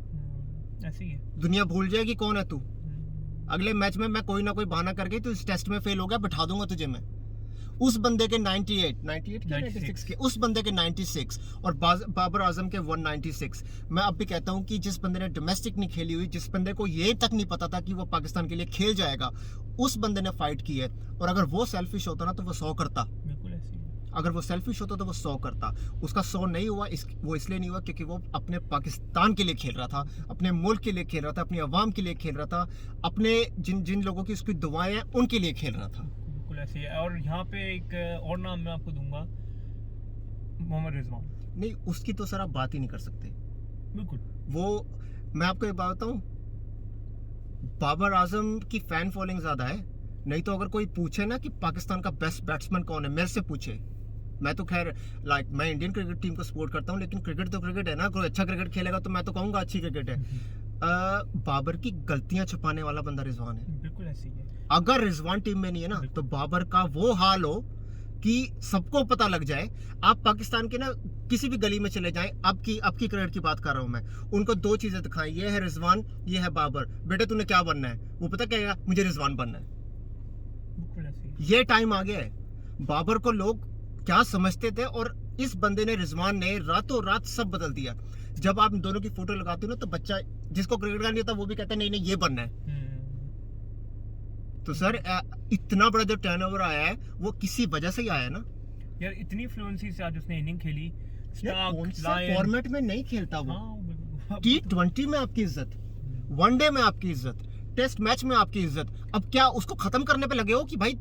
ऐसी है दुनिया भूल जाएगी कौन है तू। अगले मैच में मैं कोई ना कोई बहाना करके तू इस टेस्ट में फेल हो गया, बैठा दूंगा तुझे मैं। उस बंदे के 96 के, उस बंदे के 96 और बाबर आजम के 196। मैं अब भी कहता हूं कि जिस बंदे ने डोमेस्टिक नहीं खेली हुई, जिस बंदे को ये तक नहीं पता था कि वो पाकिस्तान के लिए खेल जाएगा, उस बंदे ने फाइट की है। और अगर वो सेल्फिश होता ना तो वो 100 करता। बिल्कुल ऐसी है। अगर वो सेल्फिश होता तो वो 100 करता। उसका 100 नहीं हुआ, वो इसलिए नहीं हुआ क्योंकि वो अपने पाकिस्तान के लिए खेल रहा था, अपने मुल्क के लिए खेल रहा था, अपनी आवाम के लिए खेल रहा था, अपने जिन लोगों की उसकी दुआएं हैं उनके लिए खेल रहा था। ऐसी है। और यहाँ पे एक और नाम मैं आपको दूंगा, मोहम्मद रिजवान। नहीं, उसकी तो सर आप बात ही नहीं कर सकते। बिल्कुल। वो, मैं आपको एक बात बताऊं, बाबर आजम की फैन फॉलोइंग ज्यादा है। नहीं तो अगर कोई पूछे ना कि पाकिस्तान का बेस्ट बैट्समैन कौन है, मेरे से पूछे, मैं तो खैर मैं इंडियन क्रिकेट टीम को सपोर्ट करता हूं, लेकिन क्रिकेट तो क्रिकेट है ना, कोई अच्छा क्रिकेट खेलेगा तो मैं तो कहूंगा अच्छी क्रिकेट है। बाबर की गलतियां छुपाने वाला बंदा रिजवान है। बिल्कुल ऐसी है। अगर रिजवान टीम में नहीं है ना, तो बाबर का वो हाल हो कि सबको पता लग जाए। आप पाकिस्तान के ना किसी भी गली में चले जाएं, आपकी क्रिकेट की बात कर रहा हूं मैं, उनको 2 चीजें दिखाएं, ये है रिजवान, ये है बाबर, बेटे तूने क्या बनना है? वो पता क्या कहेगा, मुझे रिजवान बनना है। ये टाइम आ गया है। बाबर को लोग क्या समझते थे, और इस बंदे ने, रिजवान ने रातों रात सब बदल दिया। जब आप दोनों की फोटो लगाते हो ना, तो बच्चा जिसको क्रिकेट का नहीं होता वो भी कहता है नहीं ये बनना है। तो सर इतना बड़ा जो टर्नओवर आया है वो किसी वजह से ही आया ना यार। इतनी फ्लुएंसी से आज उसने इनिंग खेली। फॉर्मेट में नहीं खेलता वो। T20 में आपकी इज्जत, वनडे में आपकी इज्जत, टेस्ट मैच में आपकी इज्जत। अब क्या उसको खत्म करने पे लगे हो कि भाई,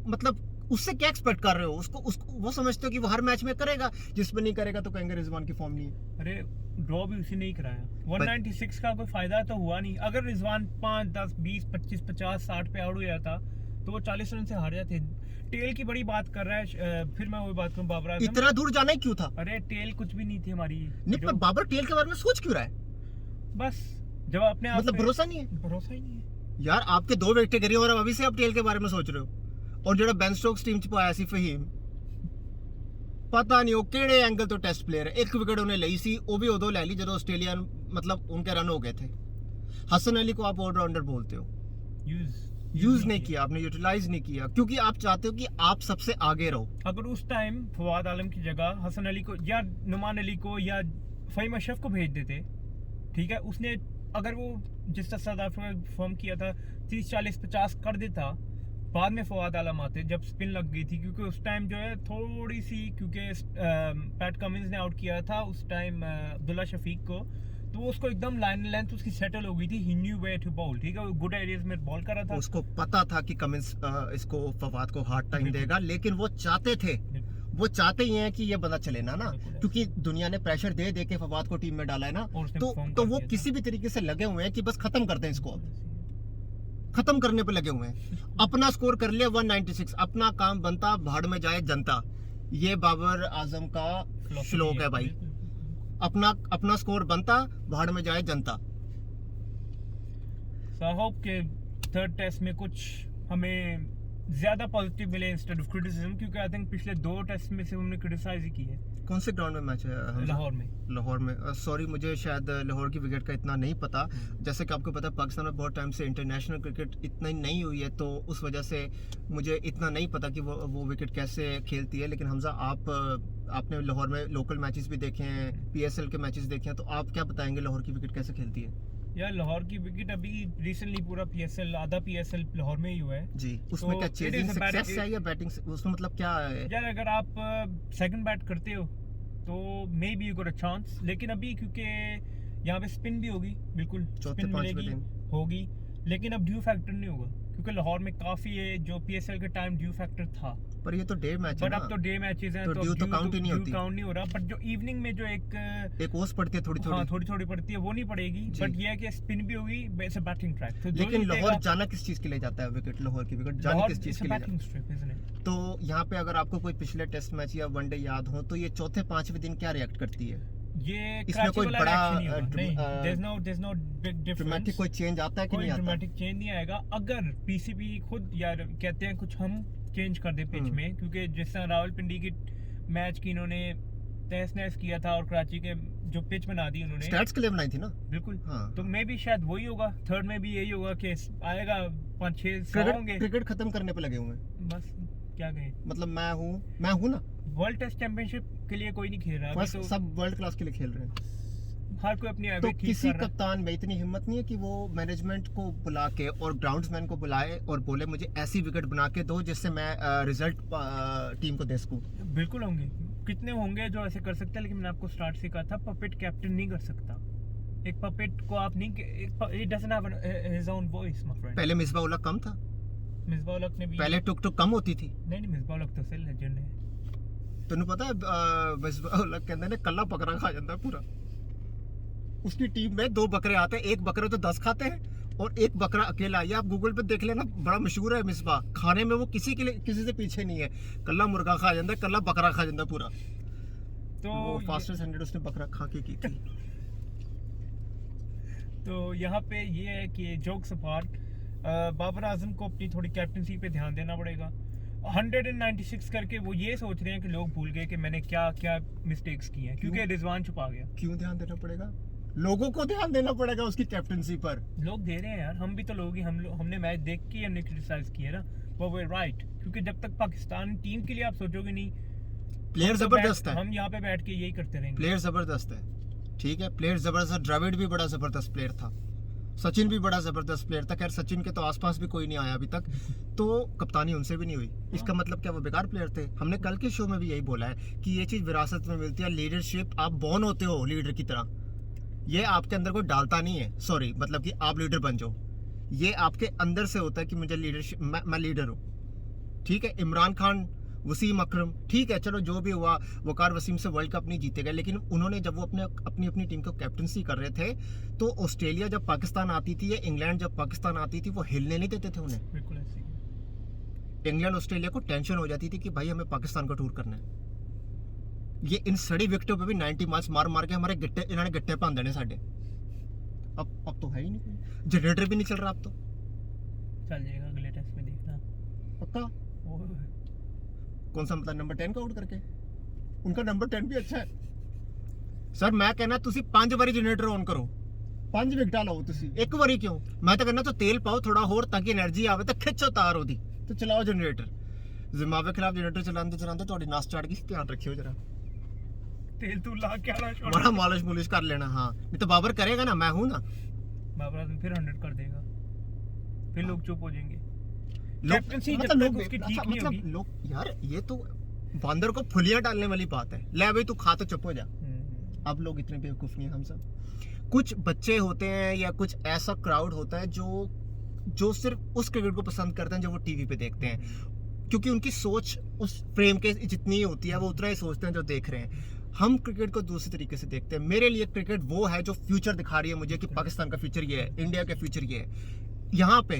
मतलब उससे क्या एक्सपेक्ट कर रहे हो? उसको वो समझते हो कि वो हर मैच में करेगा, जिसमें नहीं करेगा तो कहेंगे रिजवान की फॉर्म नहीं है। अरे ड्रॉ भी उसी ने ही कराया। 196 का कोई फायदा तो हुआ नहीं। अगर रिजवान 5, 10, 20, 25, 50, 60 पे आउट हो जाता तो वो 40 रन से हार जाते। टेल की बड़ी बात कर रहा है। फिर मैं वही बात करूं, बाबर आजम इतना दूर जाना ही क्यों था? अरे टेल कुछ भी नहीं थी हमारी। नहीं, पर बाबर टेल के बारे में सोच क्यों रहा है? बस जब अपने आप मतलब भरोसा नहीं है। भरोसा ही नहीं है यार। आपके 2 विकेट गिरी और अभी से आप टेल के बारे में सोच रहे हो। और जो बेन स्टोक्स टीम च पाया सी फहीम, पता नहीं वो केड़े एंगल तो टेस्ट प्लेयर है। 1 विकेट उन्हें ली सी, वो भी उदो ले ली जब ऑस्ट्रेलिया मतलब उनके रन हो गए थे। हसन अली को आप ऑलराउंडर बोलते हो, यूज नहीं किया आपने, यूटिलाइज नहीं किया, क्योंकि आप चाहते हो कि आप सबसे आगे रहो। अगर उस टाइम फवाद आलम की जगह हसन अली को या नुमान अली को या फहीम अशरफ को भेज देते, ठीक है, उसने अगर वो जिस तरह साउथ अफ्रीका फॉर्म किया था 30, 40, 50 कर देता, बाद में फवाद आलम आते जब स्पिन लग गई थी, क्योंकि उस टाइम जो है थोड़ी सी, क्योंकि पैट कमिंस ने आउट किया था उस टाइम अब्दुल्ला शफीक को, तो उसको एकदम लाइन लेंथ उसकी सेटल हो गई थी। ही न्यू वे टू बॉल, ठीक है, वो गुड एरियाज में बॉल कर रहा था। उसको पता था कि कमिंस इसको फवाद को हार्ड टाइम देगा, लेकिन वो चाहते थे, वो चाहते ही हैं कि ये बंदा चले ना, क्योंकि दुनिया ने प्रेशर दे दे के फवाद को टीम में डाला है ना, तो वो किसी भी तरीके से लगे हुए हैं कि बस खत्म कर दें इसको, खत्म करने पे लगे हुए हैं। अपना स्कोर कर लिया 196, अपना काम बनता, भाड़ में जाए जनता। ये बाबर आजम का श्लोक है भाई, अपना स्कोर बनता, भाड़ में जाए जनता। सो आई होप कि थर्ड टेस्ट में कुछ हमें ज्यादा पॉजिटिव मिले इंस्टेड ऑफ क्रिटिसिज्म, क्योंकि आई थिंक पिछले 2 टेस्ट में से हमने क्रिटिसाइज ही की है। कौन से ग्राउंड में मैच है? लाहौर में। सॉरी, मुझे शायद लाहौर की विकेट का इतना नहीं पता। जैसे कि आपको पता है पाकिस्तान में बहुत टाइम से इंटरनेशनल क्रिकेट इतना ही नहीं हुई है, तो उस वजह से मुझे इतना नहीं पता कि वो विकेट कैसे खेलती है। लेकिन हमजा, आपने लाहौर में लोकल मैचेस भी देखे हैं, PSL के मैचेस देखे हैं, तो आप क्या बताएंगे लाहौर की विकेट कैसे खेलती है? यार लाहौर की विकेट अभी रिसेंटली पूरा PSL, आधा PSL लाहौर में ही हुआ है जी। उसमें क्या चेजिंग सक्सेस है या बैटिंग? उसमें मतलब क्या है? यार अगर आप सेकंड बैट करते हो तो may be you got a chance, लेकिन अभी क्योंकि यहाँ पे स्पिन भी होगी, बिल्कुल स्पिन मिलेगी होगी, लेकिन अब ड्यू फैक्टर नहीं होगा, क्योंकि लाहौर में काफी है जो PSL के टाइम ड्यू फैक्टर था। पर ये तो डे मैच है ना, अब तो डे मैचेस हैं, तो ड्यू तो काउंट ही नहीं होती, काउंट नहीं हो रहा। बट जो इवनिंग में जो एक ओस पड़ती है थोड़ी पड़ती है, वो नहीं पड़ेगी। बट ये है कि स्पिन भी होगी, वैसे बैटिंग ट्रैक। तो लेकिन लाहौर जाना किस चीज के लिए जाता है विकेट? लाहौर की विकेट जाना किस चीज के लिए जाता है? तो यहाँ पे अगर आपको कोई पिछले टेस्ट मैच या वनडे याद हो, तो ये चौथे 5वें दिन क्या रिएक्ट करती है? ये इसमें कोई बड़ा there's no big difference, dramatic कोई चेंज आता है कि नहीं आता? ड्रामेटिक चेंज नहीं आएगा अगर PCB खुद यार कहते हैं कुछ हम चेंज कर दे पिच में, क्योंकि जिस तरह रावलपिंडी की मैच की इन्होंने तहस नहस किया था और कराची के जो पिच बना दी उन्होंने, स्टैट्स के लिए बनाई थी ना, बिल्कुल। हाँ। तो मे भी शायद वही होगा, थर्ड में भी यही होगा कि आएगा 5-6 होंगे। क्रिकेट खत्म करने पे लगे हुए हैं बस, क्या कहें। मतलब मैं हूँ ना, वर्ल्ड टेस्ट चैंपियनशिप के लिए कोई नहीं खेल रहा, तो सब वर्ल्ड क्लास के लिए खेल रहे हैं, हर कोई अपनी तो किसी कप्तान में इतनी हिम्मत नहीं है कि वो मैनेजमेंट को बुला के और ग्राउंड्समैन को बुलाए और बोले मुझे ऐसी विकेट बना के दो जिससे मैं रिजल्ट टीम को दे सकूं? बिल्कुल होंगे, कितने होंगे जो ऐसे कर सकते हैं, लेकिन मैंने आपको स्टार्ट से कहा था पपेट कैप्टन नहीं कर सकता। एक पपेट को आप नहीं, it doesn't have his own voice, my friend। पहले मिसबाह उल हक कम था, मिसबाह उल हक ने भी पहले टुक कम होती थी। नहीं मिसबाह उल हक तो सेल लेजेंड है। तन्नू पता है मिसबाह उल हक कहंदे ने कल्ला बकरा खा जाता है पूरा। उसकी टीम में 2 बकरे आते हैं, एक बकरे तो 10 खाते हैं और एक बकरा अकेला। ये आप गूगल पे देख लेना, बड़ा मशहूर है मिसबाह। खाने में वो किसी से पीछे नहीं है, कल्ला मुर्गा खा जाता है, कल्ला बकरा खा जाता है पूरा। तो फास्टेस्ट 100 उसने बकरा खा के की थी। तो यहाँ पे ये है कि जोक्स अपार्ट, बाबर आजम को अपनी थोड़ी कैप्टनसी पे ध्यान देना पड़ेगा। 196 करके वो ये सोच रहे हैं कि लोग भूल गए कि मैंने क्या क्या मिस्टेक्स की हैं, क्योंकि रिजवान छुपा गया। क्यों ध्यान देना पड़ेगा? लोगों को ध्यान देना पड़ेगा उसकी कैप्टनसी पर। लोग दे रहे हैं यार, हम भी तो लोग ही, हमने मैच देख के हमने क्रिटिसाइज किया ना, वो राइट। क्योंकि जब तक पाकिस्तान टीम के लिए आप सोचोगे नहीं, प्लेयर जबरदस्त है, हम यहाँ पे बैठ के यही करते रहेंगे। प्लेयर जबरदस्त है, ठीक है, प्लेयर जबरदस्त। द्रविड़ भी बड़ा जबरदस्त प्लेयर था, सचिन भी बड़ा जबरदस्त प्लेयर था। खैर सचिन के तो आसपास भी कोई नहीं आया अभी तक, तो कप्तानी उनसे भी नहीं हुई। इसका मतलब क्या वो बेकार प्लेयर थे? हमने कल के शो में भी यही बोला है कि ये चीज विरासत में मिलती है। लीडरशिप, आप बॉर्न होते हो लीडर की तरह, ये आपके अंदर कोई डालता नहीं है। सॉरी, मतलब कि आप लीडर बन जाओ, ये आपके अंदर से होता है कि मुझे लीडरशिप, मैं लीडर हूँ, ठीक है। इमरान खान, वसीम अकरम, ठीक है, चलो जो भी हुआ, वकार वसीम से वर्ल्ड कप नहीं जीते गए, लेकिन उन्होंने जब वो अपनी टीम को कैप्टनसी कर रहे थे, तो ऑस्ट्रेलिया जब पाकिस्तान आती थी या इंग्लैंड जब पाकिस्तान आती थी, वो हिलने नहीं देते थे उन्हें। बिल्कुल ऐसे ही। इंग्लैंड ऑस्ट्रेलिया को टेंशन हो जाती थी कि भाई हमें पाकिस्तान का टूर करना है। ये इन सड़ी विकेटों पे भी 90 मार्क्स मार के हमारे गिट्टे, इन्होंने गिट्टे पान देने साडे। अब तो है ही नहीं, जनरेटर भी नहीं चल रहा। अब तो चल जाएगा अगले टेस्ट में, देखना पक्का। कौन सा मतलब नंबर 10 का आउट करके? उनका नंबर 10 भी अच्छा है सर। मैं कहना तुसी 5 बारी जनरेटर ऑन करो, 5 विकेटा लाओ तुसी, एक बारी क्यों? मैं तो कहना तो तेल पाओ थोड़ा होर ताकि एनर्जी आवे, तो खिंचो तार ओदी तो चलाओ जनरेटर। जिम्बाब्वे खिलाफ जनरेटर चलाते थोड़ी नस चढ़ गई, ध्यान रखियो जरा। तेल तू ला के आना, बड़ा मालिश मुलिश कर लेना। हाँ, नहीं तो बाबर करेगा ना, मैं हूं ना। बाबर आजम फिर 100 कर देगा, फिर लोग चुप हो जाएंगे। कैप्टनसी जब तक उसकी ठीक नहीं होगी, लोग यार ये तो बंदर को फुलियां डालने वाली बात है। ले भाई तू खा तो चुप हो जा। अब लोग इतने बेवकूफ नहीं है हम सब। कुछ बच्चे होते हैं या कुछ ऐसा क्राउड होता है जो सिर्फ उस क्रिकेट को पसंद करते हैं जो वो टीवी पे देखते हैं, क्योंकि उनकी सोच उस फ्रेम के जितनी ही होती है, वो उतना ही सोचते हैं जो देख रहे हैं। हम क्रिकेट को दूसरे तरीके से देखते हैं। मेरे लिए क्रिकेट वो है जो फ्यूचर दिखा रही है मुझे कि पाकिस्तान का फ्यूचर ये है, इंडिया का फ्यूचर ये है। यहाँ पे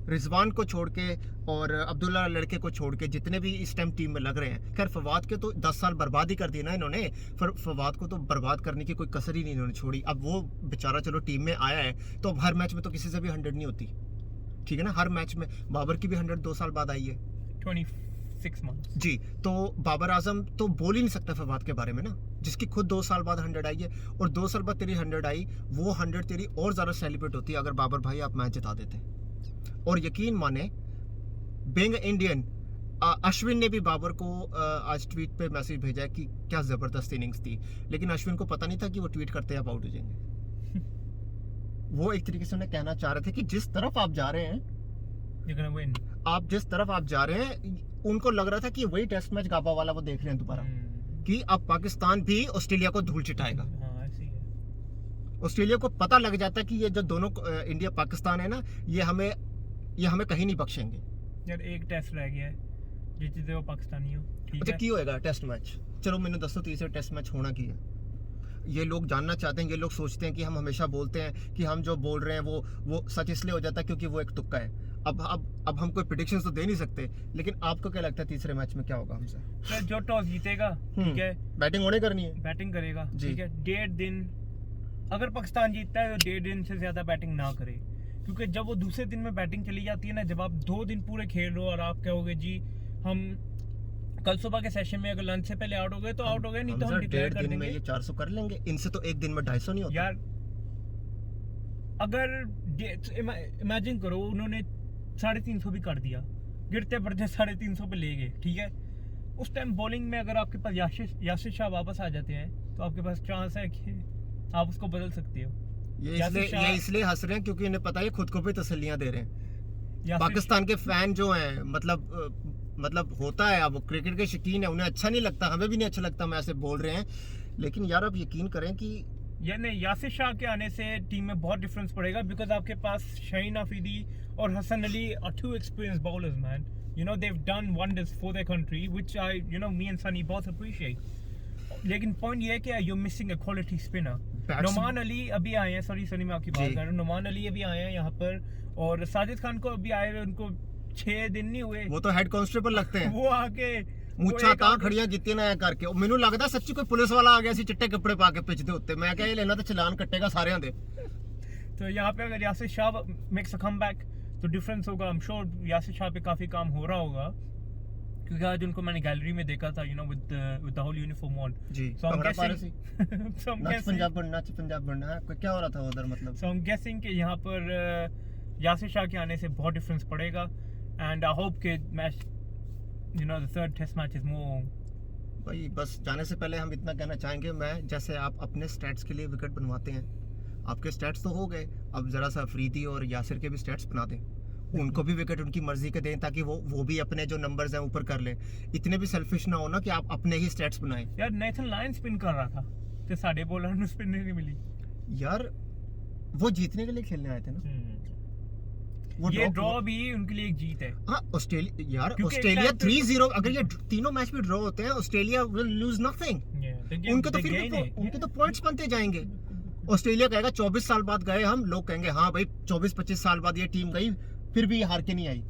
रिजवान को छोड़ के और अब्दुल्ला लड़के को छोड़ के जितने भी इस टाइम टीम में लग रहे हैं, खैर फवाद के तो 10 साल बर्बाद ही कर दिए ना इन्होंने, फवाद को तो बर्बाद करने की कोई कसर ही नहीं इन्होंने छोड़ी। अब वो बेचारा चलो टीम में आया है तो अब हर मैच में तो किसी से भी 100 नहीं होती, ठीक है ना। हर मैच में बाबर की भी 100 2 साल बाद आई है, 26 months जी। तो बाबर आजम तो बोल ही नहीं सकता फवाद के बारे में ना, जिसकी खुद 2 साल बाद 100 आई है, और 2 साल बाद तेरी 100 आई, वो 100 तेरी और ज़्यादा सेलिब्रेट होती है अगर बाबर भाई आप मैच जिता देते। और यकीन माने बीइंग इंडियन, अश्विन ने भी बाबर को आज ट्वीट पे मैसेज भेजा है कि क्या ज़बरदस्त इनिंग्स थी, लेकिन अश्विन को पता नहीं था कि वो ट्वीट करते आप आउट हो जाएंगे। वो एक तरीके से उन्हें कहना चाह रहे थे कि जिस तरफ आप जा रहे हैं, you're gonna win। आप जिस तरफ आप जा रहे हैं, उनको लग रहा था कि वही टेस्ट मैच गाबा वाला वो देख रहे हैं दोबारा, कि अब पाकिस्तान भी ऑस्ट्रेलिया को धूल चिटाएगा। हाँ, ऐसे ही है। ऑस्ट्रेलिया को पता लग जाता है कि ये जो दोनों इंडिया पाकिस्तान है ना, ये हमें कहीं नहीं बख्शेंगे। यार एक टेस्ट रह गया है, जीते हो पाकिस्तानी हो, ठीक अच्छा है। की होएगा टेस्ट मैच? चलो मैंने दसो तीसरे टेस्ट मैच होना की है, ये लोग जानना चाहते हैं। ये लोग सोचते हैं कि हम हमेशा बोलते हैं कि हम जो बोल रहे हैं वो सच इसलिए हो जाता है क्योंकि वो एक तुक्का है। अब हम कोई प्रेडिक्शंस तो दे नहीं सकते, लेकिन आपको क्या लगता है तीसरे मैच में क्या होगा हमसे? यार जो टॉस जीतेगा, ठीक है, बैटिंग होने करनी है, बैटिंग करेगा, जी। ठीक है। 1.5 दिन अगर पाकिस्तान जीतता है तो 1.5 दिन से ज्यादा बैटिंग ना करे, क्योंकि जब वो दूसरे दिन में बैटिंग चली जाती है ना, जब आप 2 दिन पूरे खेल रहे हो और आप कहोगे जी हम कल सुबह के सेशन में अगर लंच से पहले आउट हो गए तो आउट हो गए, नहीं तो हम डिक्लेयर कर दिन में देंगे। ये 400 कर लेंगे, इनसे तो एक दिन में 250 नहीं होता यार अगर इमेजिन करो उन्होंने 350 भी कर दिया, गिरते बढ़ते 350 पे ले गए, ठीक है। उस टाइम बॉलिंग में अगर आपके पास यासिर शाह वापस आ जाते हैं तो आपके पास चांस है कि आप उसको बदल सकते हो। ये इसलिए हंस रहे हैं क्योंकि इन्हें पता है खुद को भी तसल्लियां दे रहे हैं। पाकिस्तान के फैन जो हैं, मतलब होता है, अब क्रिकेट के शौकीन है, उन्हें अच्छा नहीं लगता, हमें भी नहीं अच्छा लगता, मैं ऐसे बोल रहे हैं, लेकिन यार आप यकीन करें कि यासिर शाह के आने से टीम में बहुत डिफरेंस पड़ेगा, बिकॉज आपके पास शाहीन अफरीदी और Hasan Ali are two experienced bowlers, man. You know they've done wonders for their country, which me and Sunny both appreciate. लेकिन पॉइंट ये है कि you're missing a quality spinner. Numan Ali अभी आए हैं, सॉरी मैं आपकी बात कर रहा हूँ, नुमान अली अभी आए हैं यहाँ पर, और साजिद खान को अभी आए हुए उनको 6 दिन नहीं हुए, वो तो हेड कांस्टेबल लगते हैं। वो आके मुच्छा ਤਾਂ ਖੜੀਆਂ ਕੀਤੀਆਂ ਨਾ ਕਰਕੇ ਮੈਨੂੰ ਲੱਗਦਾ ਸੱਚੀ ਕੋਈ ਪੁਲਿਸ ਵਾਲਾ ਆ ਗਿਆ ਸੀ ਚਿੱਟੇ ਕੱਪੜੇ ਪਾ ਕੇ ਪਿੱਛ ਦੇ ਉੱਤੇ, ਮੈਂ ਕਿਹਾ ਇਹ ਲੈਣਾ ਤਾਂ ਚਲਾਨ ਕੱਟੇਗਾ ਸਾਰਿਆਂ ਦੇ। तो यहाँ पे अगर Yasir Shah makes a comeback तो डिफरेंस होगा। आई एम श्योर यासिर शाह पे काफी काम हो रहा होगा, क्योंकि आज उनको मैंने गैलरी में देखा था, with the whole uniform on. जी, so I'm नच पंजाब बनना क्या हो रहा था उधर, मतलब so I'm guessing कि यहाँ पर यासिर शाह के आने से बहुत डिफरेंस पड़ेगा, एंड आई होप कि match the third test match is more। भाई बस जाने से पहले हम इतना कहना चाहेंगे, मैं जैसे आप अपने स्टैट्स के लिए विकेट बनवाते हैं, आपके स्टैट्स तो हो गए, अब जरा सा अफरीदी और यासिर के भी स्टैट्स बना दें, उनको भी विकेट उनकी मर्जी के दें, ताकि वो भी अपने जो नंबर्स हैं ऊपर कर लें। इतने भी सेल्फिश ना हो ना कि आप अपने ही स्टैट्स बनाएं। यार नेथन लायन स्पिन कर रहा था तो साढ़े बॉलर ने स्पिन नहीं मिली। यार वो जीतने के लिए खेलने आए थे ना, ये ड्रॉ भी उनके लिए एक जीत है। हाँ, ऑस्ट्रेलिया 3-0, अगर ये तीनों मैच भी ड्रॉ होते हैं, ऑस्ट्रेलिया विल लूज नथिंग। उनके तो फिर उनके तो पॉइंट्स बनते जाएंगे। ऑस्ट्रेलिया कहेगा 24 साल बाद गए हम, लोग कहेंगे हाँ भाई 24-25 साल बाद ये टीम गई, फिर भी हार के नहीं आई।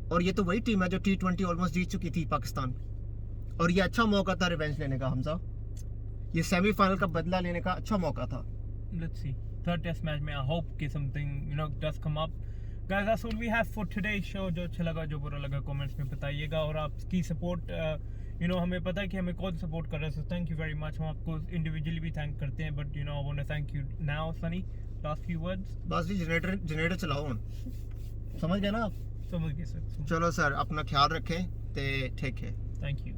और ये तो वही टीम है जो T20 ऑलमोस्ट जीत चुकी थी पाकिस्तान, और ये अच्छा मौका था रिवेंज लेने का हमजा, ये सेमीफाइनल का बदला लेने का अच्छा मौका था। Let's see, third test match में I hope कि something does come up. Guys, that's all we have for today's show. जो अच्छा लगा जो बुरा लगा कमेंट्स में बताइएगा, और आपकी सपोर्ट हमें पता है कि हमें कौन सपोर्ट कर रहा है, so thank you very much. हम आपको इंडिविजुअली भी थैंक करते हैं, but I want to thank you now. Sunny, last few words. बस जी जनरेटर चलाओ, समझ गए ना आप? समझ गए सर। चलो सर, अपना ख्याल रखें ते ठीक है, थैंक यू।